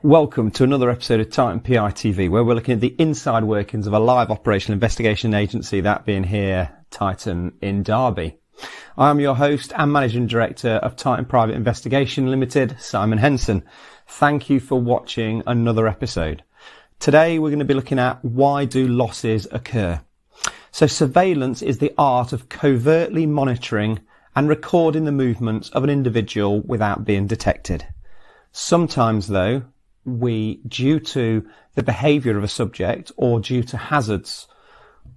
Welcome to another episode of Titan PI TV, where we're looking at the inside workings of a live operational investigation agency, that being here, Titan in Derby. I am your host and Managing Director of Titan Private Investigation Limited, Simon Henson. Thank you for watching another episode. Today we're going to be looking at why do losses occur. So surveillance is the art of covertly monitoring and recording the movements of an individual without being detected. Sometimes though, due to the behaviour of a subject or due to hazards,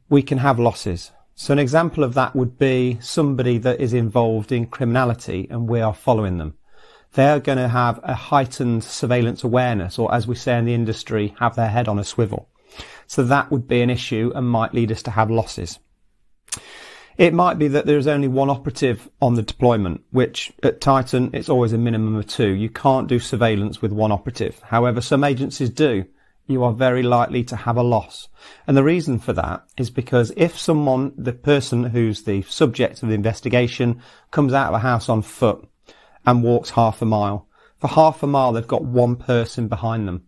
we can have losses. So an example of that would be somebody that is involved in criminality and we are following them. They're going to have a heightened surveillance awareness, or as we say in the industry, have their head on a swivel. So that would be an issue and might lead us to have losses. It might be that there's only one operative on the deployment, which at Titan, it's always a minimum of 2. You can't do surveillance with one operative. However, some agencies do. You are very likely to have a loss. And the reason for that is because if someone, the person who's the subject of the investigation, comes out of a house on foot and walks half a mile, for half a mile they've got one person behind them.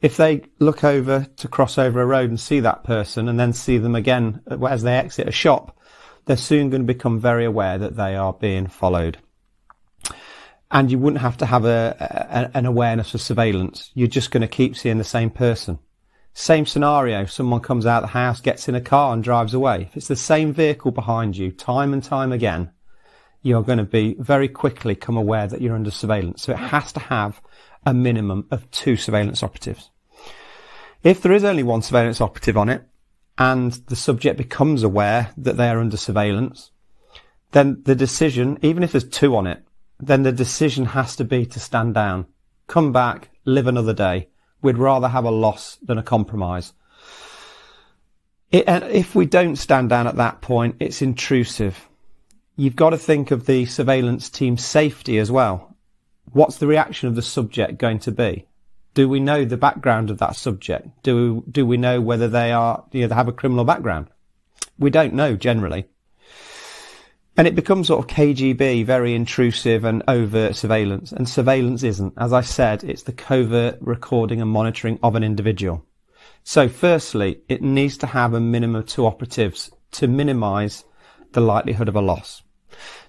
If they look over to cross over a road and see that person and then see them again as they exit a shop, they're soon going to become very aware that they are being followed. And you wouldn't have to have an awareness of surveillance. You're just going to keep seeing the same person. Same scenario, someone comes out of the house, gets in a car and drives away. If it's the same vehicle behind you, time and time again, you're going to be very quickly come aware that you're under surveillance. So it has to have a minimum of 2 surveillance operatives. If there is only one surveillance operative on it, and the subject becomes aware that they are under surveillance, then the decision, even if there's 2 on it, then the decision has to be to stand down, come back, live another day. We'd rather have a loss than a compromise. And if we don't stand down at that point, it's intrusive. You've got to think of the surveillance team's safety as well. What's the reaction of the subject going to be? Do we know the background of that subject? Do we know whether they have a criminal background? We don't know generally. And it becomes sort of KGB, very intrusive and overt surveillance. And surveillance isn't. As I said, it's the covert recording and monitoring of an individual. So firstly, it needs to have a minimum of 2 operatives to minimise the likelihood of a loss.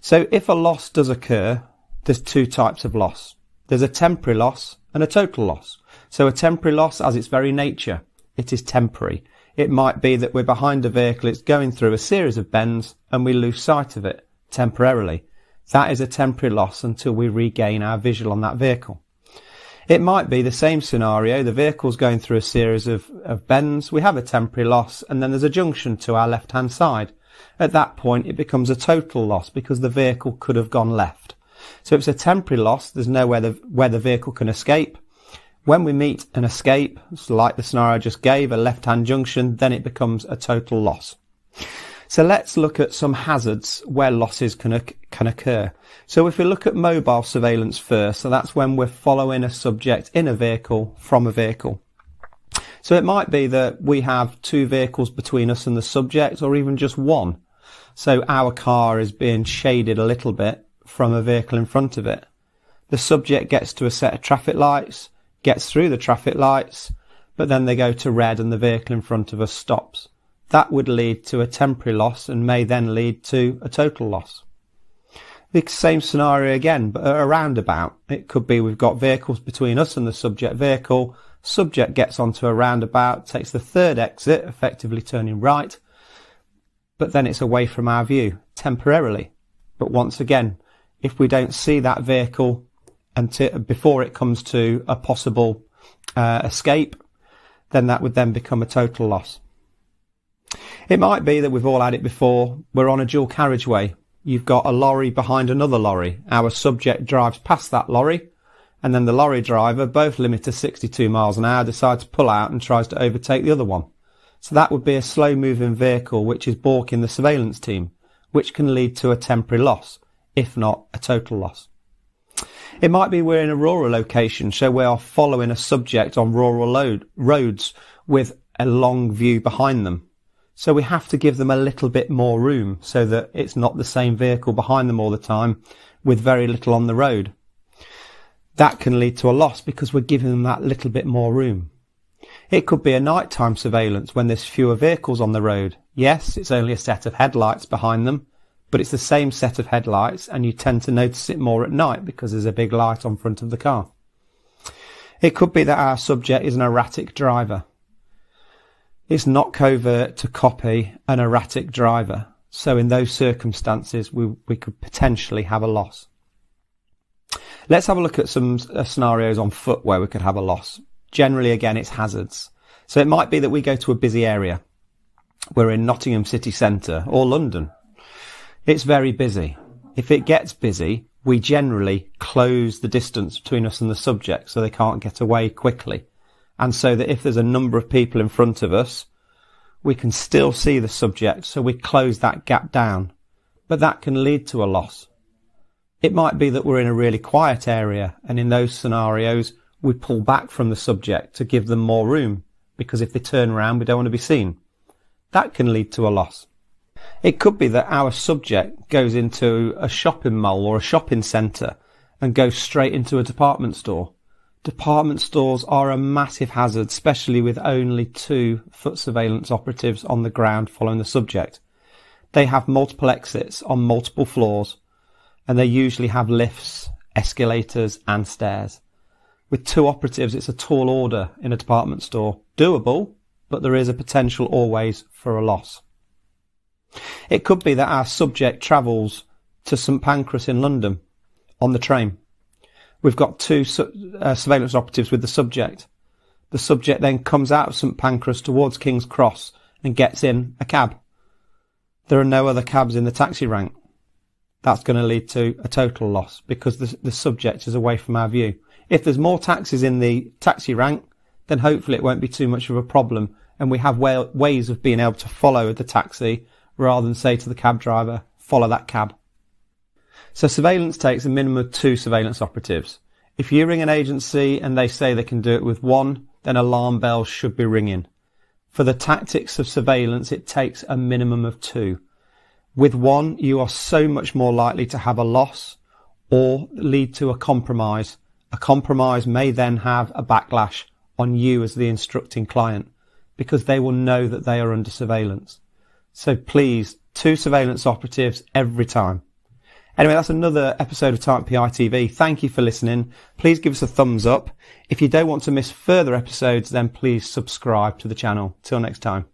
So if a loss does occur, there's 2 types of loss. There's a temporary loss and a total loss. So a temporary loss, as its very nature, it is temporary. It might be that we're behind a vehicle, it's going through a series of bends and we lose sight of it temporarily. That is a temporary loss until we regain our visual on that vehicle. It might be the same scenario, the vehicle's going through a series of bends, we have a temporary loss and then there's a junction to our left-hand side. At that point it becomes a total loss because the vehicle could have gone left. So if it's a temporary loss, there's nowhere where the vehicle can escape. When we meet an escape, like the scenario I just gave, a left-hand junction, then it becomes a total loss. So let's look at some hazards where losses can occur. So if we look at mobile surveillance first, so that's when we're following a subject in a vehicle from a vehicle. So it might be that we have 2 vehicles between us and the subject, or even just one. So our car is being shaded a little bit from a vehicle in front of it. The subject gets to a set of traffic lights, gets through the traffic lights, but then they go to red and the vehicle in front of us stops. That would lead to a temporary loss and may then lead to a total loss. The same scenario again, but at a roundabout. It could be we've got vehicles between us and the subject vehicle. Subject gets onto a roundabout, takes the 3rd exit, effectively turning right, but then it's away from our view temporarily. But once again, if we don't see that vehicle before it comes to a possible escape, then that would then become a total loss. It might be that we've all had it before. We're on a dual carriageway. You've got a lorry behind another lorry. Our subject drives past that lorry, and then the lorry driver, both limited to 62 miles an hour, decides to pull out and tries to overtake the other one. So that would be a slow-moving vehicle which is balking the surveillance team, which can lead to a temporary loss, if not a total loss. It might be we're in a rural location, so we are following a subject on rural roads with a long view behind them. So we have to give them a little bit more room so that it's not the same vehicle behind them all the time with very little on the road. That can lead to a loss because we're giving them that little bit more room. It could be a nighttime surveillance when there's fewer vehicles on the road. Yes, it's only a set of headlights behind them, but it's the same set of headlights and you tend to notice it more at night because there's a big light on front of the car. It could be that our subject is an erratic driver. It's not covert to copy an erratic driver. So in those circumstances, we could potentially have a loss. Let's have a look at some scenarios on foot where we could have a loss. Generally, again, it's hazards. So it might be that we go to a busy area. We're in Nottingham city centre or London. It's very busy. If it gets busy, we generally close the distance between us and the subject so they can't get away quickly. And so that if there's a number of people in front of us, we can still see the subject, so we close that gap down. But that can lead to a loss. It might be that we're in a really quiet area, and in those scenarios, we pull back from the subject to give them more room, because if they turn around, we don't want to be seen. That can lead to a loss. It could be that our subject goes into a shopping mall or a shopping centre and goes straight into a department store. Department stores are a massive hazard, especially with only 2 foot surveillance operatives on the ground following the subject. They have multiple exits on multiple floors, and they usually have lifts, escalators and stairs. With 2 operatives, it's a tall order in a department store. Doable, but there is a potential always for a loss. It could be that our subject travels to St Pancras in London on the train. We've got 2 surveillance operatives with the subject. The subject then comes out of St Pancras towards King's Cross and gets in a cab. There are no other cabs in the taxi rank. That's going to lead to a total loss because the subject is away from our view. If there's more taxis in the taxi rank, then hopefully it won't be too much of a problem and we have ways of being able to follow the taxi rather than say to the cab driver, follow that cab. So surveillance takes a minimum of 2 surveillance operatives. If you ring an agency and they say they can do it with 1, then alarm bells should be ringing. For the tactics of surveillance, it takes a minimum of 2. With 1, you are so much more likely to have a loss or lead to a compromise. A compromise may then have a backlash on you as the instructing client because they will know that they are under surveillance. So please, 2 surveillance operatives every time. Anyway, that's another episode of Type PI TV. Thank you for listening. Please give us a thumbs up. If you don't want to miss further episodes, then please subscribe to the channel. Till next time.